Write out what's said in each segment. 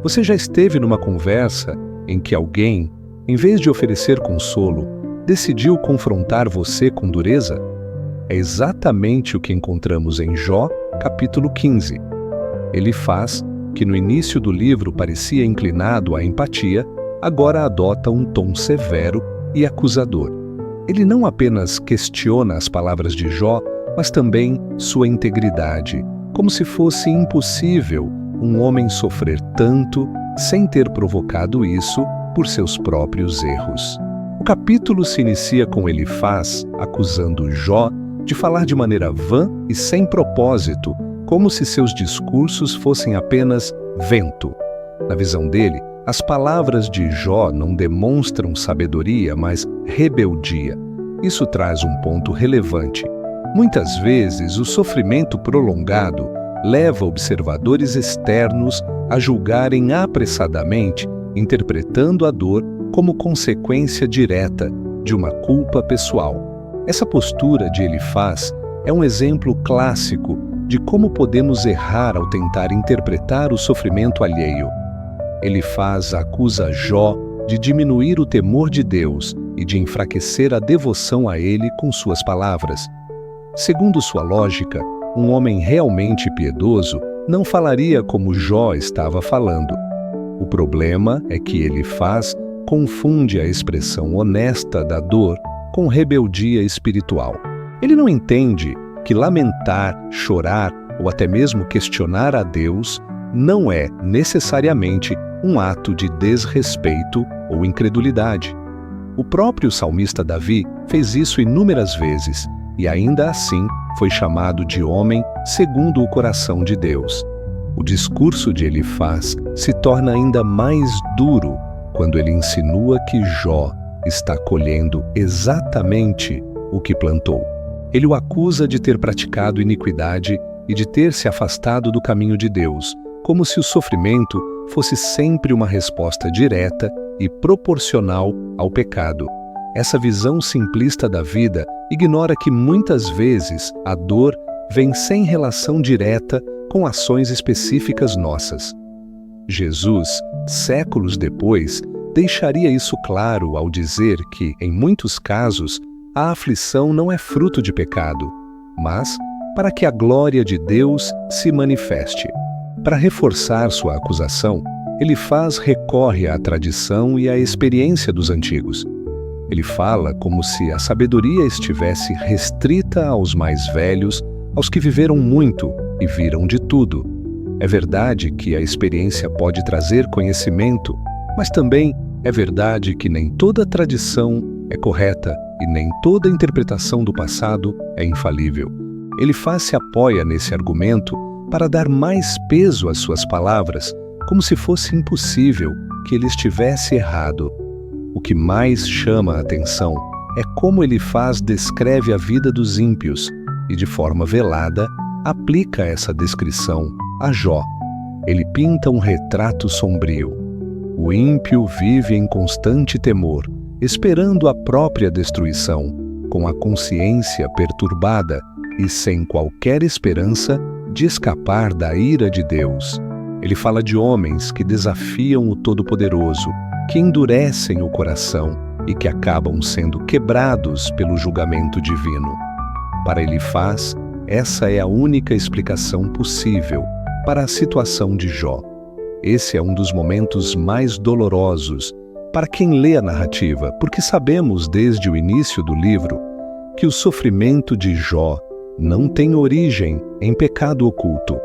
Você já esteve numa conversa em que alguém, em vez de oferecer consolo, decidiu confrontar você com dureza? É exatamente o que encontramos em Jó, capítulo 15. Elifaz, que no início do livro parecia inclinado à empatia, agora adota um tom severo e acusador. Ele não apenas questiona as palavras de Jó, mas também sua integridade, como se fosse impossível um homem sofrer tanto sem ter provocado isso por seus próprios erros. O capítulo se inicia com Elifaz acusando Jó de falar de maneira vã e sem propósito, como se seus discursos fossem apenas vento. Na visão dele, as palavras de Jó não demonstram sabedoria, mas rebeldia. Isso traz um ponto relevante. Muitas vezes, o sofrimento prolongado leva observadores externos a julgarem apressadamente, interpretando a dor como consequência direta de uma culpa pessoal. Essa postura de Elifaz é um exemplo clássico de como podemos errar ao tentar interpretar o sofrimento alheio. Elifaz acusa Jó de diminuir o temor de Deus e de enfraquecer a devoção a ele com suas palavras. Segundo sua lógica, um homem realmente piedoso não falaria como Jó estava falando. O problema é que Elifaz confunde a expressão honesta da dor com rebeldia espiritual. Ele não entende que lamentar, chorar ou até mesmo questionar a Deus não é necessariamente um ato de desrespeito ou incredulidade. O próprio salmista Davi fez isso inúmeras vezes e ainda assim foi chamado de homem segundo o coração de Deus. O discurso de Elifaz se torna ainda mais duro quando ele insinua que Jó está colhendo exatamente o que plantou. Ele o acusa de ter praticado iniquidade e de ter se afastado do caminho de Deus, como se o sofrimento fosse sempre uma resposta direta e proporcional ao pecado. Essa visão simplista da vida ignora que muitas vezes a dor vem sem relação direta com ações específicas nossas. Jesus, séculos depois, deixaria isso claro ao dizer que, em muitos casos, a aflição não é fruto de pecado, mas para que a glória de Deus se manifeste. Para reforçar sua acusação, Elifaz recorre à tradição e à experiência dos antigos. Ele fala como se a sabedoria estivesse restrita aos mais velhos, aos que viveram muito e viram de tudo. É verdade que a experiência pode trazer conhecimento, mas também é verdade que nem toda tradição é correta e nem toda interpretação do passado é infalível. Elifaz se apoia nesse argumento para dar mais peso às suas palavras, como se fosse impossível que ele estivesse errado. O que mais chama a atenção é como Elifaz descreve a vida dos ímpios e, de forma velada, aplica essa descrição a Jó. Ele pinta um retrato sombrio. O ímpio vive em constante temor, esperando a própria destruição, com a consciência perturbada e sem qualquer esperança de escapar da ira de Deus. Ele fala de homens que desafiam o Todo-Poderoso, que endurecem o coração e que acabam sendo quebrados pelo julgamento divino. Para Elifaz, essa é a única explicação possível para a situação de Jó. Esse é um dos momentos mais dolorosos para quem lê a narrativa, porque sabemos desde o início do livro que o sofrimento de Jó não tem origem em pecado oculto.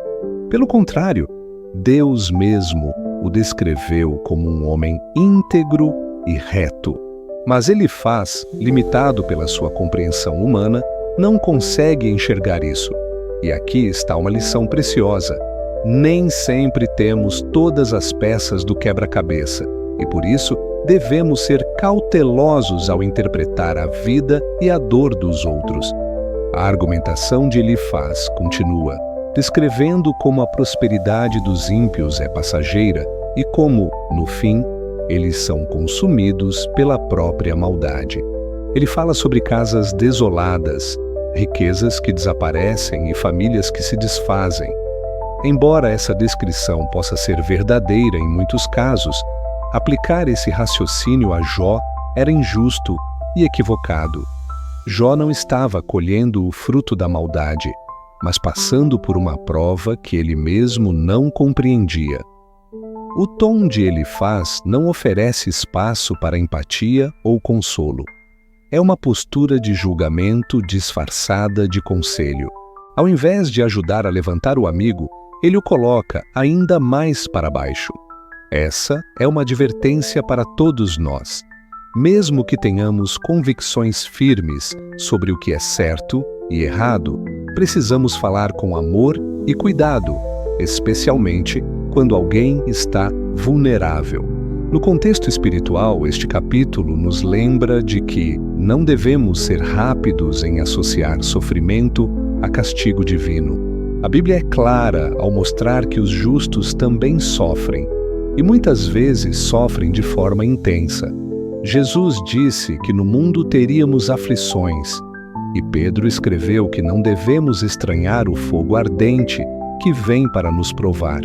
Pelo contrário, Deus mesmo o descreveu como um homem íntegro e reto. Mas Elifaz, limitado pela sua compreensão humana, não consegue enxergar isso. E aqui está uma lição preciosa. Nem sempre temos todas as peças do quebra-cabeça, e por isso devemos ser cautelosos ao interpretar a vida e a dor dos outros. A argumentação de Elifaz continua, descrevendo como a prosperidade dos ímpios é passageira e como, no fim, eles são consumidos pela própria maldade. Ele fala sobre casas desoladas, riquezas que desaparecem e famílias que se desfazem. Embora essa descrição possa ser verdadeira em muitos casos, aplicar esse raciocínio a Jó era injusto e equivocado. Jó não estava colhendo o fruto da maldade, mas passando por uma prova que ele mesmo não compreendia. O tom de Elifaz não oferece espaço para empatia ou consolo. É uma postura de julgamento disfarçada de conselho. Ao invés de ajudar a levantar o amigo, ele o coloca ainda mais para baixo. Essa é uma advertência para todos nós. Mesmo que tenhamos convicções firmes sobre o que é certo e errado, precisamos falar com amor e cuidado, especialmente quando alguém está vulnerável. No contexto espiritual, este capítulo nos lembra de que não devemos ser rápidos em associar sofrimento a castigo divino. A Bíblia é clara ao mostrar que os justos também sofrem, e muitas vezes sofrem de forma intensa. Jesus disse que no mundo teríamos aflições, e Pedro escreveu que não devemos estranhar o fogo ardente que vem para nos provar.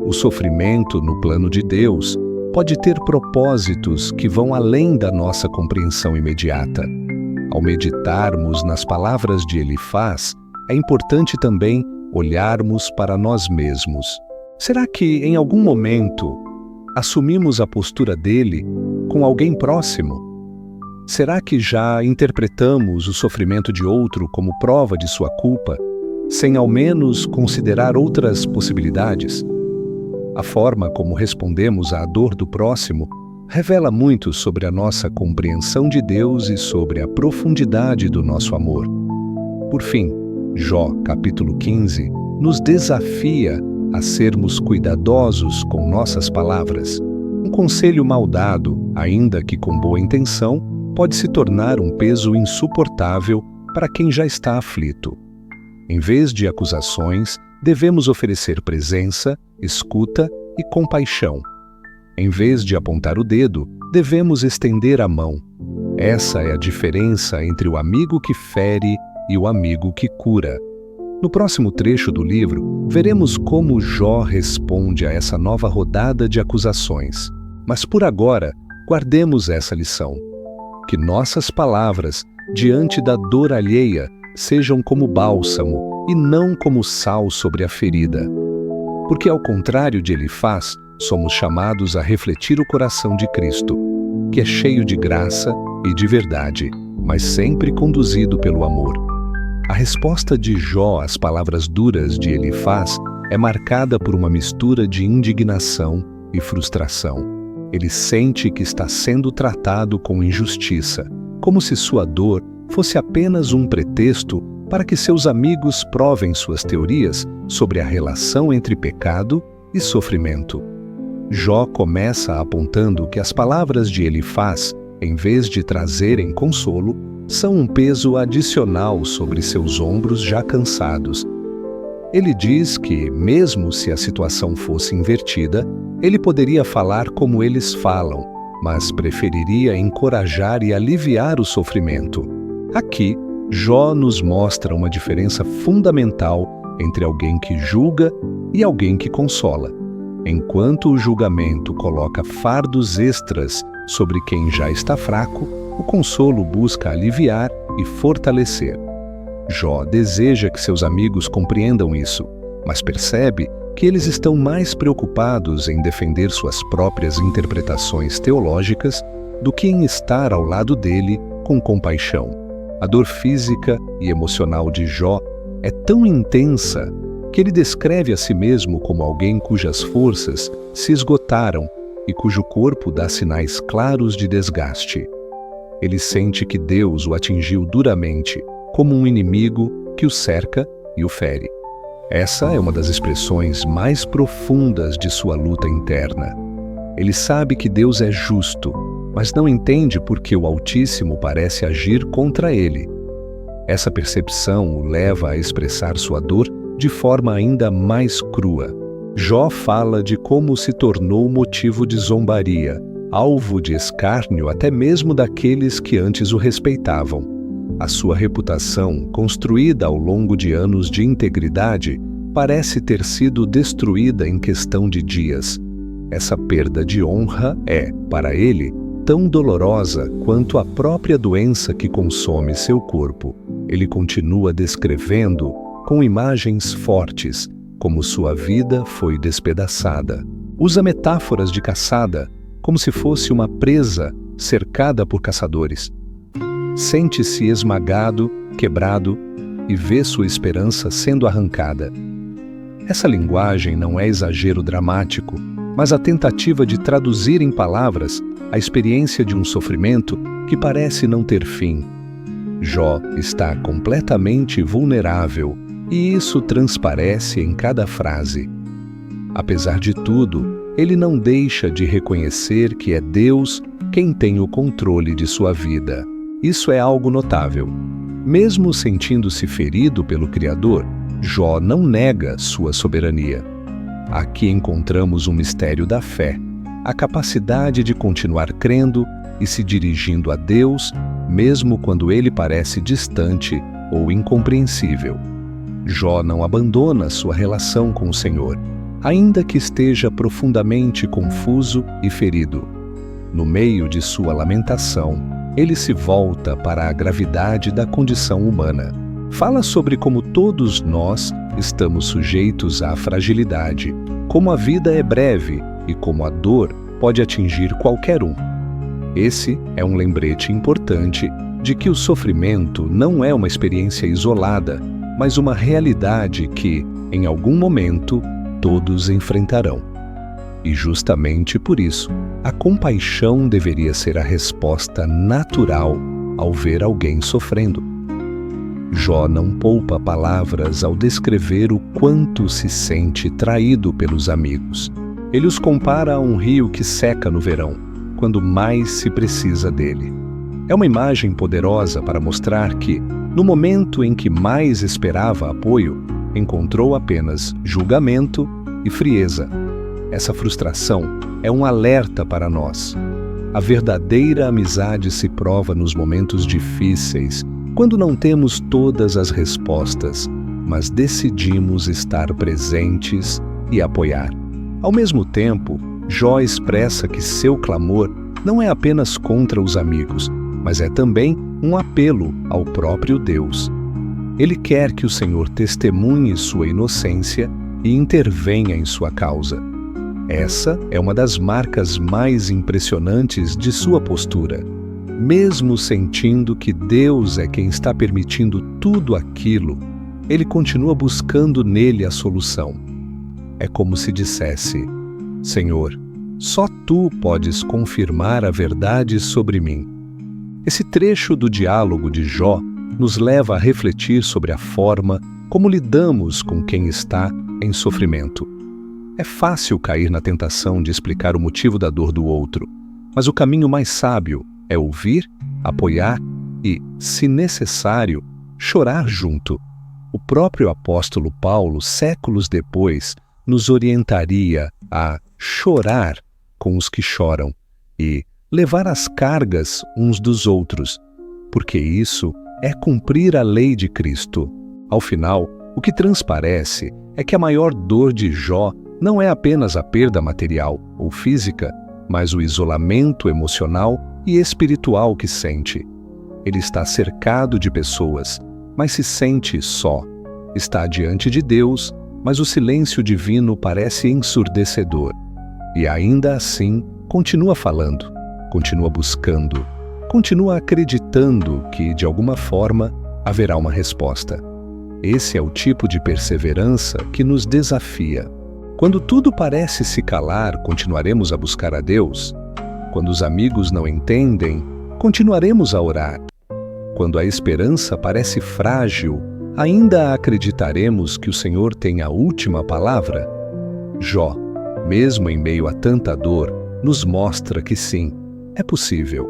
O sofrimento, no plano de Deus, pode ter propósitos que vão além da nossa compreensão imediata. Ao meditarmos nas palavras de Elifaz, é importante também olharmos para nós mesmos. Será que, em algum momento, assumimos a postura dele com alguém próximo? Será que já interpretamos o sofrimento de outro como prova de sua culpa, sem ao menos considerar outras possibilidades? A forma como respondemos à dor do próximo revela muito sobre a nossa compreensão de Deus e sobre a profundidade do nosso amor. Por fim, Jó, capítulo 15, nos desafia a sermos cuidadosos com nossas palavras. Um conselho mal dado, ainda que com boa intenção, pode se tornar um peso insuportável para quem já está aflito. Em vez de acusações, devemos oferecer presença, escuta e compaixão. Em vez de apontar o dedo, devemos estender a mão. Essa é a diferença entre o amigo que fere e o amigo que cura. No próximo trecho do livro, veremos como Jó responde a essa nova rodada de acusações. Mas por agora, guardemos essa lição. Que nossas palavras, diante da dor alheia, sejam como bálsamo e não como sal sobre a ferida. Porque, ao contrário de Elifaz, somos chamados a refletir o coração de Cristo, que é cheio de graça e de verdade, mas sempre conduzido pelo amor. A resposta de Jó às palavras duras de Elifaz é marcada por uma mistura de indignação e frustração. Ele sente que está sendo tratado com injustiça, como se sua dor fosse apenas um pretexto para que seus amigos provem suas teorias sobre a relação entre pecado e sofrimento. Jó começa apontando que as palavras de Elifaz, em vez de trazerem consolo, são um peso adicional sobre seus ombros já cansados. Ele diz que, mesmo se a situação fosse invertida, ele poderia falar como eles falam, mas preferiria encorajar e aliviar o sofrimento. Aqui, Jó nos mostra uma diferença fundamental entre alguém que julga e alguém que consola. Enquanto o julgamento coloca fardos extras sobre quem já está fraco, o consolo busca aliviar e fortalecer. Jó deseja que seus amigos compreendam isso, mas percebe que eles estão mais preocupados em defender suas próprias interpretações teológicas do que em estar ao lado dele com compaixão. A dor física e emocional de Jó é tão intensa que ele descreve a si mesmo como alguém cujas forças se esgotaram e cujo corpo dá sinais claros de desgaste. Ele sente que Deus o atingiu duramente, como um inimigo que o cerca e o fere. Essa é uma das expressões mais profundas de sua luta interna. Ele sabe que Deus é justo, mas não entende por que o Altíssimo parece agir contra ele. Essa percepção o leva a expressar sua dor de forma ainda mais crua. Jó fala de como se tornou motivo de zombaria, alvo de escárnio até mesmo daqueles que antes o respeitavam. A sua reputação, construída ao longo de anos de integridade, parece ter sido destruída em questão de dias. Essa perda de honra é, para ele, tão dolorosa quanto a própria doença que consome seu corpo. Ele continua descrevendo, com imagens fortes, como sua vida foi despedaçada. Usa metáforas de caçada, como se fosse uma presa cercada por caçadores. Sente-se esmagado, quebrado e vê sua esperança sendo arrancada. Essa linguagem não é exagero dramático, mas a tentativa de traduzir em palavras a experiência de um sofrimento que parece não ter fim. Jó está completamente vulnerável e isso transparece em cada frase. Apesar de tudo, ele não deixa de reconhecer que é Deus quem tem o controle de sua vida. Isso é algo notável. Mesmo sentindo-se ferido pelo Criador, Jó não nega sua soberania. Aqui encontramos um mistério da fé, a capacidade de continuar crendo e se dirigindo a Deus, mesmo quando ele parece distante ou incompreensível. Jó não abandona sua relação com o Senhor, ainda que esteja profundamente confuso e ferido. No meio de sua lamentação, ele se volta para a gravidade da condição humana. Fala sobre como todos nós estamos sujeitos à fragilidade, como a vida é breve e como a dor pode atingir qualquer um. Esse é um lembrete importante de que o sofrimento não é uma experiência isolada, mas uma realidade que, em algum momento, todos enfrentarão. E justamente por isso, a compaixão deveria ser a resposta natural ao ver alguém sofrendo. Jó não poupa palavras ao descrever o quanto se sente traído pelos amigos. Ele os compara a um rio que seca no verão, quando mais se precisa dele. É uma imagem poderosa para mostrar que, no momento em que mais esperava apoio, encontrou apenas julgamento e frieza. Essa frustração é um alerta para nós. A verdadeira amizade se prova nos momentos difíceis, quando não temos todas as respostas, mas decidimos estar presentes e apoiar. Ao mesmo tempo, Jó expressa que seu clamor não é apenas contra os amigos, mas é também um apelo ao próprio Deus. Ele quer que o Senhor testemunhe sua inocência e intervenha em sua causa. Essa é uma das marcas mais impressionantes de sua postura. Mesmo sentindo que Deus é quem está permitindo tudo aquilo, ele continua buscando nele a solução. É como se dissesse: Senhor, só Tu podes confirmar a verdade sobre mim. Esse trecho do diálogo de Jó nos leva a refletir sobre a forma como lidamos com quem está em sofrimento. É fácil cair na tentação de explicar o motivo da dor do outro, mas o caminho mais sábio é ouvir, apoiar e, se necessário, chorar junto. O próprio apóstolo Paulo, séculos depois, nos orientaria a chorar com os que choram e levar as cargas uns dos outros, porque isso é cumprir a lei de Cristo. Ao final, o que transparece é que a maior dor de Jó não é apenas a perda material ou física, mas o isolamento emocional e espiritual que sente. Ele está cercado de pessoas, mas se sente só. Está diante de Deus, mas o silêncio divino parece ensurdecedor. E ainda assim, continua falando, continua buscando, continua acreditando que, de alguma forma, haverá uma resposta. Esse é o tipo de perseverança que nos desafia. Quando tudo parece se calar, continuaremos a buscar a Deus. Quando os amigos não entendem, continuaremos a orar. Quando a esperança parece frágil, ainda acreditaremos que o Senhor tem a última palavra? Jó, mesmo em meio a tanta dor, nos mostra que sim, é possível.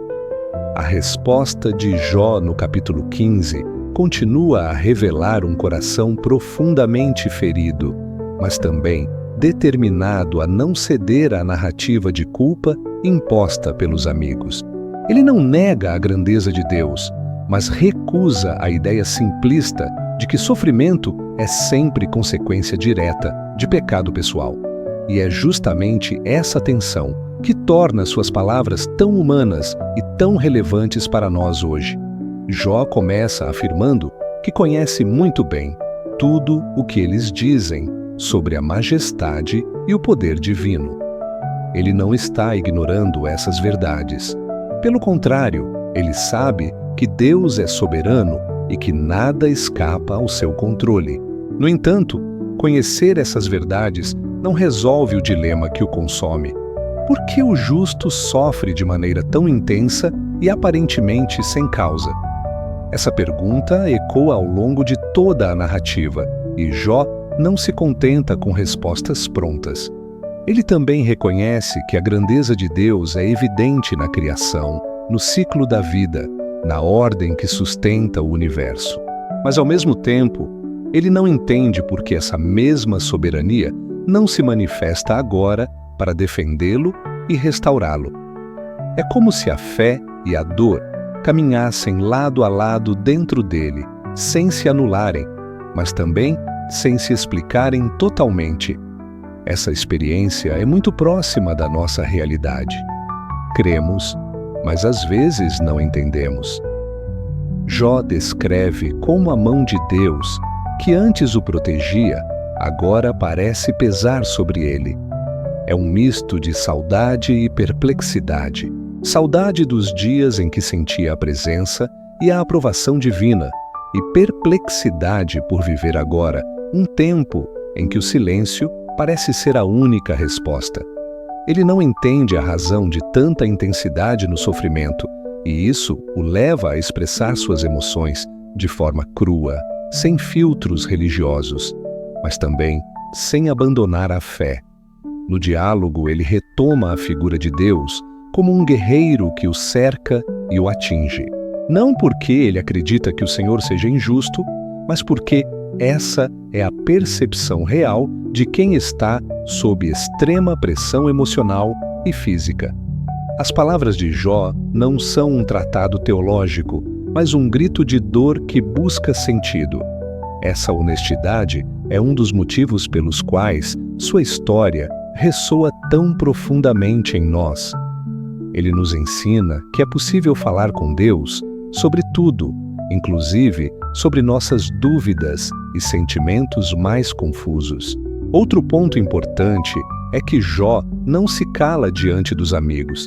A resposta de Jó no capítulo 15 continua a revelar um coração profundamente ferido, mas também determinado a não ceder à narrativa de culpa imposta pelos amigos. Ele não nega a grandeza de Deus, mas recusa a ideia simplista de que sofrimento é sempre consequência direta de pecado pessoal. E é justamente essa tensão que torna suas palavras tão humanas e tão relevantes para nós hoje. Jó começa afirmando que conhece muito bem tudo o que eles dizem sobre a majestade e o poder divino. Ele não está ignorando essas verdades. Pelo contrário, ele sabe que Deus é soberano e que nada escapa ao seu controle. No entanto, conhecer essas verdades não resolve o dilema que o consome. Por que o justo sofre de maneira tão intensa e aparentemente sem causa? Essa pergunta ecoa ao longo de toda a narrativa, e Jó não se contenta com respostas prontas. Ele também reconhece que a grandeza de Deus é evidente na criação, no ciclo da vida, na ordem que sustenta o universo. Mas, ao mesmo tempo, ele não entende por que essa mesma soberania não se manifesta agora para defendê-lo e restaurá-lo. É como se a fé e a dor caminhassem lado a lado dentro dele, sem se anularem, mas também sem se explicarem totalmente. Essa experiência é muito próxima da nossa realidade. Cremos, mas às vezes não entendemos. Jó descreve como a mão de Deus, que antes o protegia, agora parece pesar sobre ele. É um misto de saudade e perplexidade. Saudade dos dias em que sentia a presença e a aprovação divina, e perplexidade por viver agora um tempo em que o silêncio parece ser a única resposta. Ele não entende a razão de tanta intensidade no sofrimento, e isso o leva a expressar suas emoções de forma crua, sem filtros religiosos, mas também sem abandonar a fé. No diálogo, ele retoma a figura de Deus como um guerreiro que o cerca e o atinge. Não porque ele acredita que o Senhor seja injusto, mas porque essa é a percepção real de quem está sob extrema pressão emocional e física. As palavras de Jó não são um tratado teológico, mas um grito de dor que busca sentido. Essa honestidade é um dos motivos pelos quais sua história ressoa tão profundamente em nós. Ele nos ensina que é possível falar com Deus sobre tudo, inclusive sobre nossas dúvidas e sentimentos mais confusos. Outro ponto importante é que Jó não se cala diante dos amigos.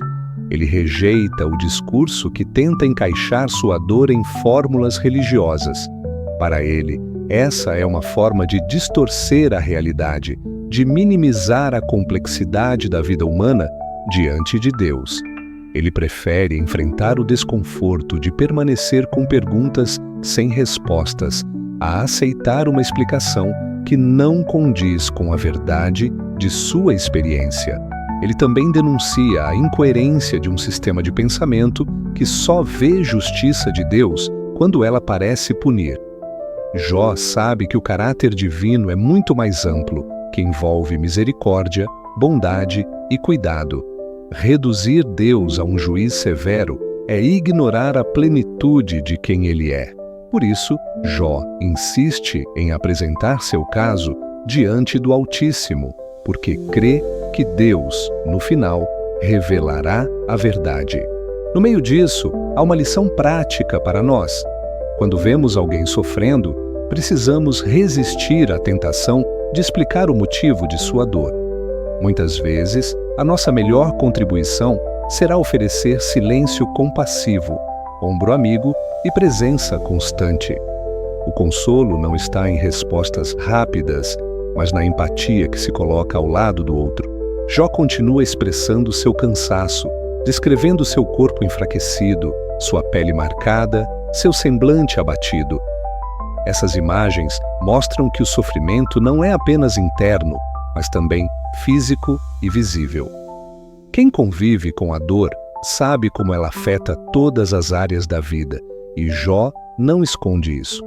Ele rejeita o discurso que tenta encaixar sua dor em fórmulas religiosas. Para ele, essa é uma forma de distorcer a realidade, de minimizar a complexidade da vida humana diante de Deus. Ele prefere enfrentar o desconforto de permanecer com perguntas sem respostas, a aceitar uma explicação que não condiz com a verdade de sua experiência. Ele também denuncia a incoerência de um sistema de pensamento que só vê justiça de Deus quando ela parece punir. Jó sabe que o caráter divino é muito mais amplo, que envolve misericórdia, bondade e cuidado. Reduzir Deus a um juiz severo é ignorar a plenitude de quem Ele é. Por isso, Jó insiste em apresentar seu caso diante do Altíssimo, porque crê que Deus, no final, revelará a verdade. No meio disso, há uma lição prática para nós. Quando vemos alguém sofrendo, precisamos resistir à tentação de explicar o motivo de sua dor. Muitas vezes, a nossa melhor contribuição será oferecer silêncio compassivo, ombro amigo e presença constante. O consolo não está em respostas rápidas, mas na empatia que se coloca ao lado do outro. Jó continua expressando seu cansaço, descrevendo seu corpo enfraquecido, sua pele marcada, seu semblante abatido. Essas imagens mostram que o sofrimento não é apenas interno, mas também físico e visível. Quem convive com a dor sabe como ela afeta todas as áreas da vida, e Jó não esconde isso.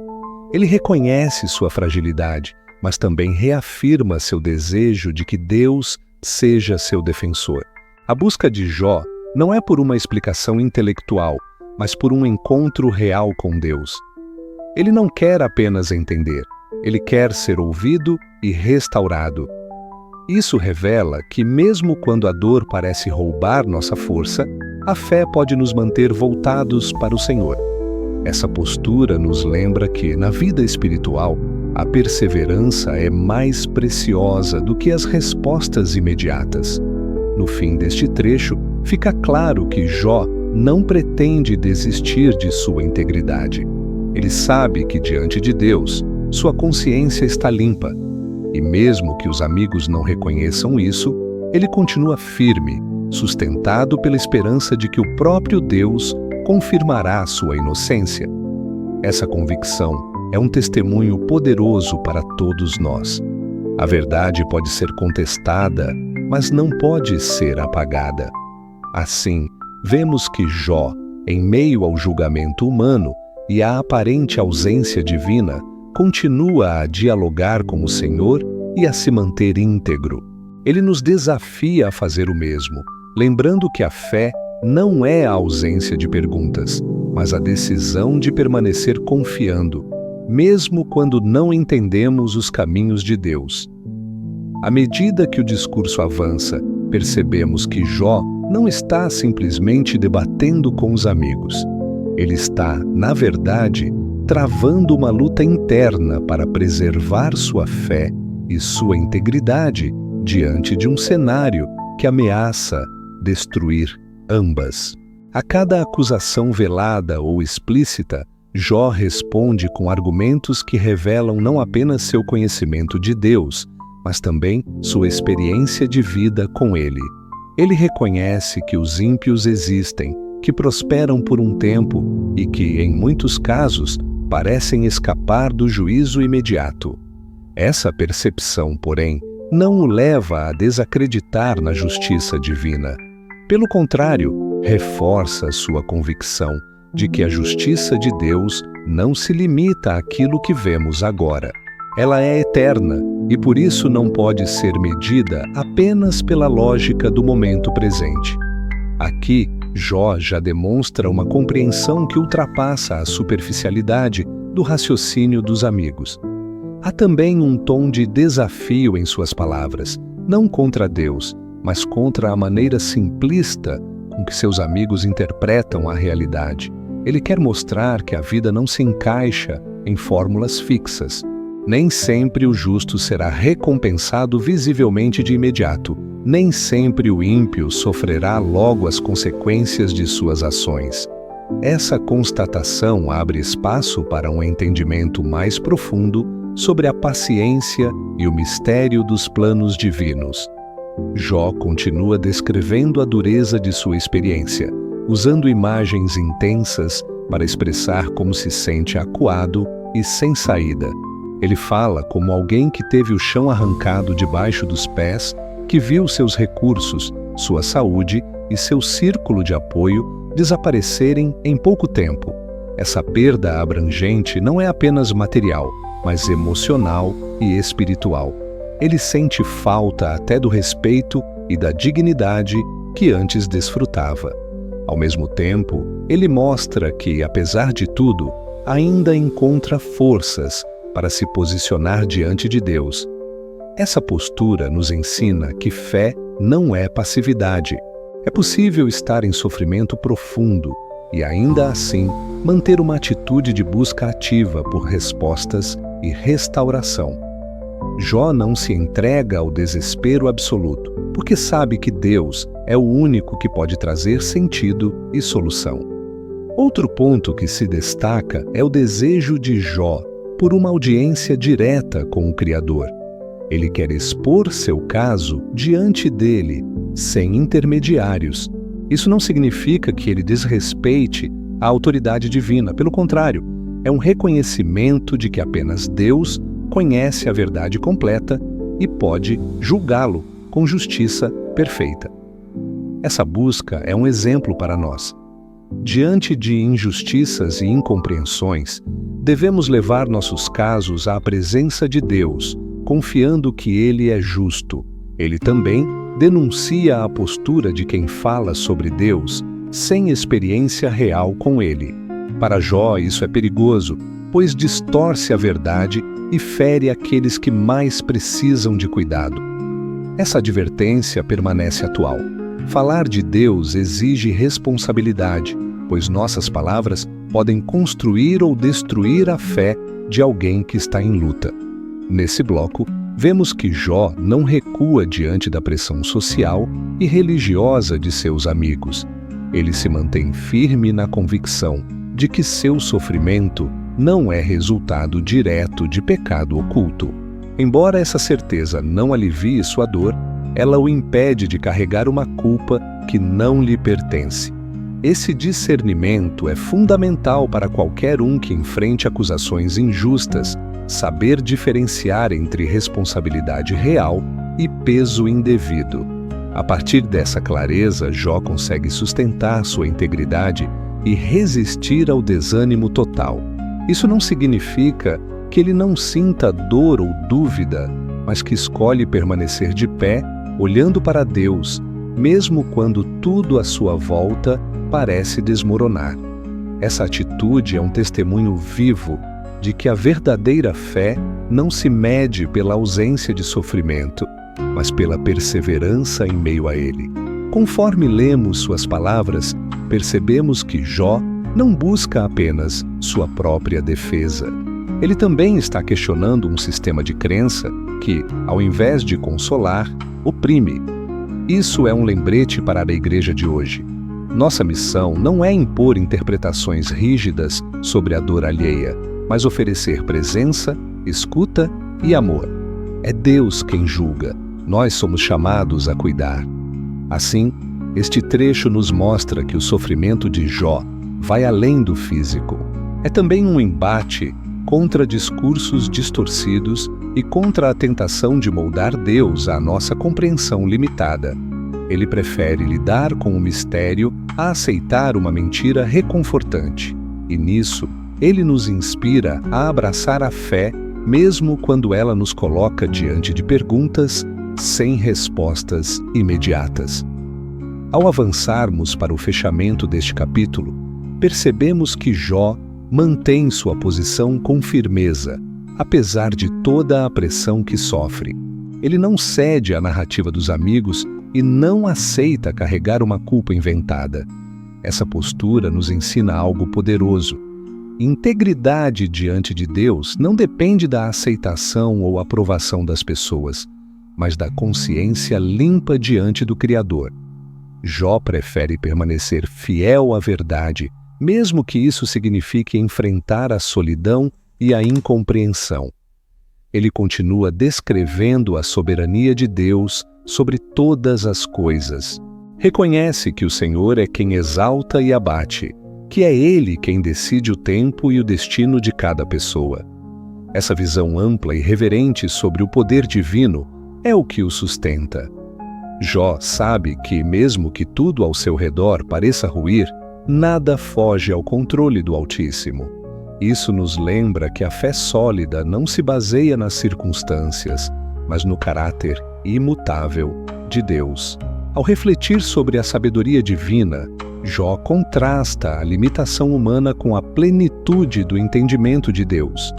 Ele reconhece sua fragilidade, mas também reafirma seu desejo de que Deus seja seu defensor. A busca de Jó não é por uma explicação intelectual, mas por um encontro real com Deus. Ele não quer apenas entender, ele quer ser ouvido e restaurado. Isso revela que, mesmo quando a dor parece roubar nossa força, a fé pode nos manter voltados para o Senhor. Essa postura nos lembra que, na vida espiritual, a perseverança é mais preciosa do que as respostas imediatas. No fim deste trecho, fica claro que Jó não pretende desistir de sua integridade. Ele sabe que, diante de Deus, sua consciência está limpa. E mesmo que os amigos não reconheçam isso, ele continua firme, sustentado pela esperança de que o próprio Deus confirmará sua inocência. Essa convicção é um testemunho poderoso para todos nós. A verdade pode ser contestada, mas não pode ser apagada. Assim, vemos que Jó, em meio ao julgamento humano e à aparente ausência divina, continua a dialogar com o Senhor e a se manter íntegro. Ele nos desafia a fazer o mesmo, lembrando que a fé não é a ausência de perguntas, mas a decisão de permanecer confiando, mesmo quando não entendemos os caminhos de Deus. À medida que o discurso avança, percebemos que Jó não está simplesmente debatendo com os amigos. Ele está, na verdade, travando uma luta interna para preservar sua fé e sua integridade diante de um cenário que ameaça destruir ambas. A cada acusação velada ou explícita, Jó responde com argumentos que revelam não apenas seu conhecimento de Deus, mas também sua experiência de vida com Ele. Ele reconhece que os ímpios existem, que prosperam por um tempo e que, em muitos casos, parecem escapar do juízo imediato. Essa percepção, porém, não o leva a desacreditar na justiça divina. Pelo contrário, reforça sua convicção de que a justiça de Deus não se limita àquilo que vemos agora. Ela é eterna e por isso não pode ser medida apenas pela lógica do momento presente. Aqui, Jó já demonstra uma compreensão que ultrapassa a superficialidade do raciocínio dos amigos. Há também um tom de desafio em suas palavras, não contra Deus, mas contra a maneira simplista com que seus amigos interpretam a realidade. Ele quer mostrar que a vida não se encaixa em fórmulas fixas. Nem sempre o justo será recompensado visivelmente de imediato. Nem sempre o ímpio sofrerá logo as consequências de suas ações. Essa constatação abre espaço para um entendimento mais profundo sobre a paciência e o mistério dos planos divinos. Jó continua descrevendo a dureza de sua experiência, usando imagens intensas para expressar como se sente acuado e sem saída. Ele fala como alguém que teve o chão arrancado debaixo dos pés, que viu seus recursos, sua saúde e seu círculo de apoio desaparecerem em pouco tempo. Essa perda abrangente não é apenas material, mas emocional e espiritual. Ele sente falta até do respeito e da dignidade que antes desfrutava. Ao mesmo tempo, ele mostra que, apesar de tudo, ainda encontra forças para se posicionar diante de Deus. Essa postura nos ensina que fé não é passividade. É possível estar em sofrimento profundo e, ainda assim, manter uma atitude de busca ativa por respostas e restauração. Jó não se entrega ao desespero absoluto, porque sabe que Deus é o único que pode trazer sentido e solução. Outro ponto que se destaca é o desejo de Jó por uma audiência direta com o Criador. Ele quer expor seu caso diante dele, sem intermediários. Isso não significa que ele desrespeite a autoridade divina. Pelo contrário, é um reconhecimento de que apenas Deus conhece a verdade completa e pode julgá-lo com justiça perfeita. Essa busca é um exemplo para nós. Diante de injustiças e incompreensões, devemos levar nossos casos à presença de Deus, confiando que Ele é justo. Ele também denuncia a postura de quem fala sobre Deus sem experiência real com ele. Para Jó, isso é perigoso, pois distorce a verdade e fere aqueles que mais precisam de cuidado. Essa advertência permanece atual. Falar de Deus exige responsabilidade, pois nossas palavras podem construir ou destruir a fé de alguém que está em luta. Nesse bloco, vemos que Jó não recua diante da pressão social e religiosa de seus amigos. Ele se mantém firme na convicção de que seu sofrimento não é resultado direto de pecado oculto. Embora essa certeza não alivie sua dor, ela o impede de carregar uma culpa que não lhe pertence. Esse discernimento é fundamental para qualquer um que enfrente acusações injustas, saber diferenciar entre responsabilidade real e peso indevido. A partir dessa clareza, Jó consegue sustentar sua integridade e resistir ao desânimo total. Isso não significa que ele não sinta dor ou dúvida, mas que escolhe permanecer de pé, olhando para Deus, mesmo quando tudo à sua volta parece desmoronar. Essa atitude é um testemunho vivo de que a verdadeira fé não se mede pela ausência de sofrimento, mas pela perseverança em meio a ele. Conforme lemos suas palavras, percebemos que Jó não busca apenas sua própria defesa. Ele também está questionando um sistema de crença que, ao invés de consolar, oprime. Isso é um lembrete para a igreja de hoje. Nossa missão não é impor interpretações rígidas sobre a dor alheia, mas oferecer presença, escuta e amor. É Deus quem julga, nós somos chamados a cuidar. Assim, este trecho nos mostra que o sofrimento de Jó vai além do físico. É também um embate contra discursos distorcidos e contra a tentação de moldar Deus à nossa compreensão limitada. Ele prefere lidar com o mistério a aceitar uma mentira reconfortante. E nisso, ele nos inspira a abraçar a fé, mesmo quando ela nos coloca diante de perguntas sem respostas imediatas. Ao avançarmos para o fechamento deste capítulo, percebemos que Jó mantém sua posição com firmeza, apesar de toda a pressão que sofre. Ele não cede à narrativa dos amigos e não aceita carregar uma culpa inventada. Essa postura nos ensina algo poderoso. Integridade diante de Deus não depende da aceitação ou aprovação das pessoas, mas da consciência limpa diante do Criador. Jó prefere permanecer fiel à verdade, mesmo que isso signifique enfrentar a solidão e a incompreensão. Ele continua descrevendo a soberania de Deus sobre todas as coisas. Reconhece que o Senhor é quem exalta e abate, que é Ele quem decide o tempo e o destino de cada pessoa. Essa visão ampla e reverente sobre o poder divino é o que o sustenta. Jó sabe que, mesmo que tudo ao seu redor pareça ruir, nada foge ao controle do Altíssimo. Isso nos lembra que a fé sólida não se baseia nas circunstâncias, mas no caráter imutável de Deus. Ao refletir sobre a sabedoria divina, Jó contrasta a limitação humana com a plenitude do entendimento de Deus.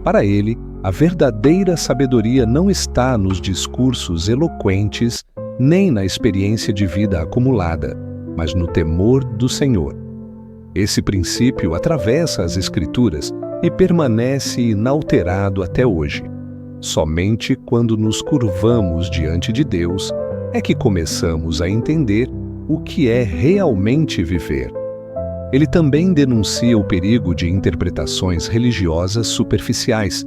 Para ele, a verdadeira sabedoria não está nos discursos eloquentes nem na experiência de vida acumulada, mas no temor do Senhor. Esse princípio atravessa as Escrituras e permanece inalterado até hoje. Somente quando nos curvamos diante de Deus é que começamos a entender o que é realmente viver. Ele também denuncia o perigo de interpretações religiosas superficiais.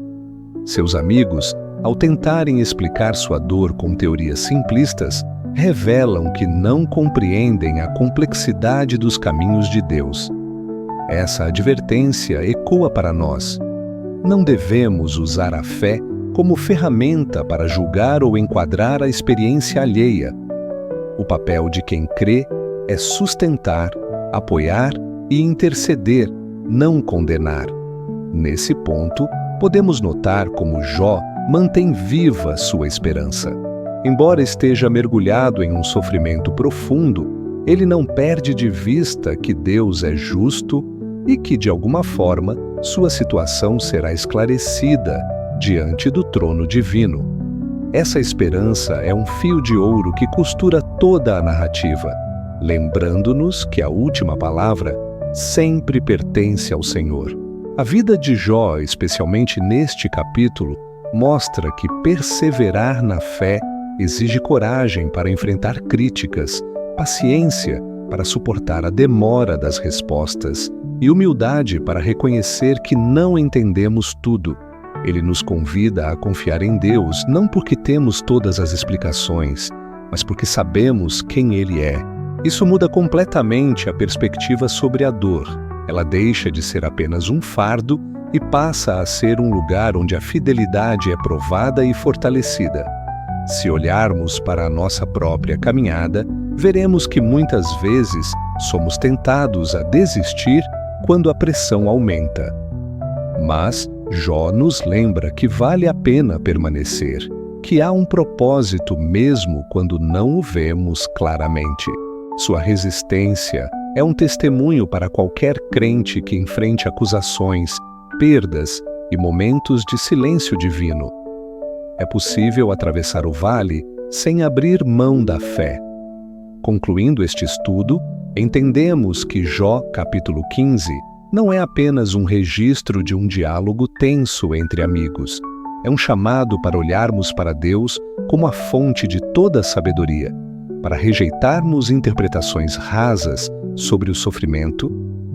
Seus amigos, ao tentarem explicar sua dor com teorias simplistas, revelam que não compreendem a complexidade dos caminhos de Deus. Essa advertência ecoa para nós. Não devemos usar a fé como ferramenta para julgar ou enquadrar a experiência alheia. O papel de quem crê é sustentar, apoiar e interceder, não condenar. Nesse ponto, podemos notar como Jó mantém viva sua esperança. Embora esteja mergulhado em um sofrimento profundo, ele não perde de vista que Deus é justo e que, de alguma forma, sua situação será esclarecida diante do trono divino. Essa esperança é um fio de ouro que costura toda a narrativa, lembrando-nos que a última palavra sempre pertence ao Senhor. A vida de Jó, especialmente neste capítulo, mostra que perseverar na fé exige coragem para enfrentar críticas, paciência para suportar a demora das respostas e humildade para reconhecer que não entendemos tudo. Ele nos convida a confiar em Deus não porque temos todas as explicações, mas porque sabemos quem Ele é. Isso muda completamente a perspectiva sobre a dor. Ela deixa de ser apenas um fardo e passa a ser um lugar onde a fidelidade é provada e fortalecida. Se olharmos para a nossa própria caminhada, veremos que muitas vezes somos tentados a desistir quando a pressão aumenta. Mas Jó nos lembra que vale a pena permanecer, que há um propósito mesmo quando não o vemos claramente. Sua resistência é um testemunho para qualquer crente que enfrente acusações, perdas e momentos de silêncio divino. É possível atravessar o vale sem abrir mão da fé. Concluindo este estudo, entendemos que Jó, capítulo 15, não é apenas um registro de um diálogo tenso entre amigos. É um chamado para olharmos para Deus como a fonte de toda a sabedoria, para rejeitarmos interpretações rasas sobre o sofrimento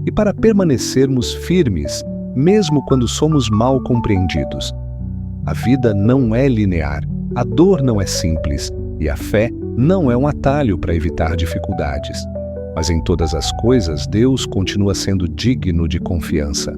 e para permanecermos firmes, mesmo quando somos mal compreendidos. A vida não é linear, a dor não é simples e a fé não é um atalho para evitar dificuldades. Mas em todas as coisas, Deus continua sendo digno de confiança.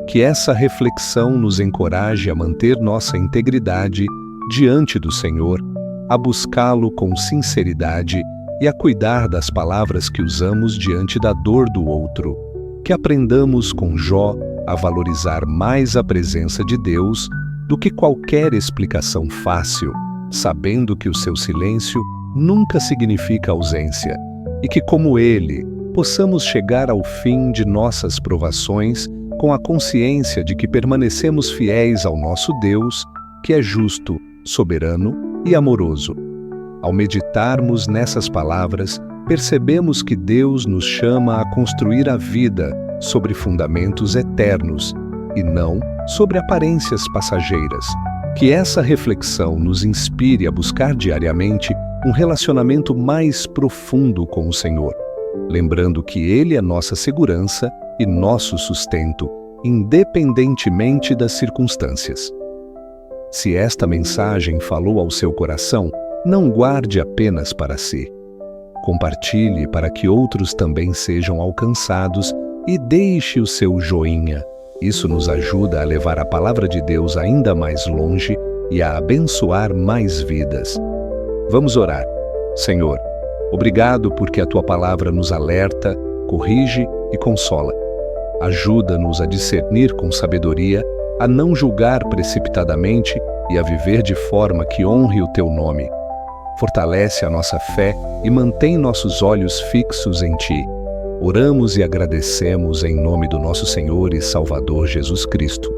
Que essa reflexão nos encoraje a manter nossa integridade diante do Senhor, a buscá-lo com sinceridade e a cuidar das palavras que usamos diante da dor do outro. Que aprendamos com Jó a valorizar mais a presença de Deus do que qualquer explicação fácil, sabendo que o seu silêncio nunca significa ausência, e que, como ele, possamos chegar ao fim de nossas provações com a consciência de que permanecemos fiéis ao nosso Deus, que é justo, soberano e amoroso. Ao meditarmos nessas palavras, percebemos que Deus nos chama a construir a vida sobre fundamentos eternos e não sobre aparências passageiras. Que essa reflexão nos inspire a buscar diariamente um relacionamento mais profundo com o Senhor, lembrando que Ele é nossa segurança e nosso sustento, independentemente das circunstâncias. Se esta mensagem falou ao seu coração, não guarde apenas para si. Compartilhe para que outros também sejam alcançados e deixe o seu joinha. Isso nos ajuda a levar a palavra de Deus ainda mais longe e a abençoar mais vidas. Vamos orar. Senhor, obrigado porque a Tua palavra nos alerta, corrige e consola. Ajuda-nos a discernir com sabedoria, a não julgar precipitadamente e a viver de forma que honre o Teu nome. Fortalece a nossa fé e mantém nossos olhos fixos em Ti. Oramos e agradecemos em nome do nosso Senhor e Salvador Jesus Cristo.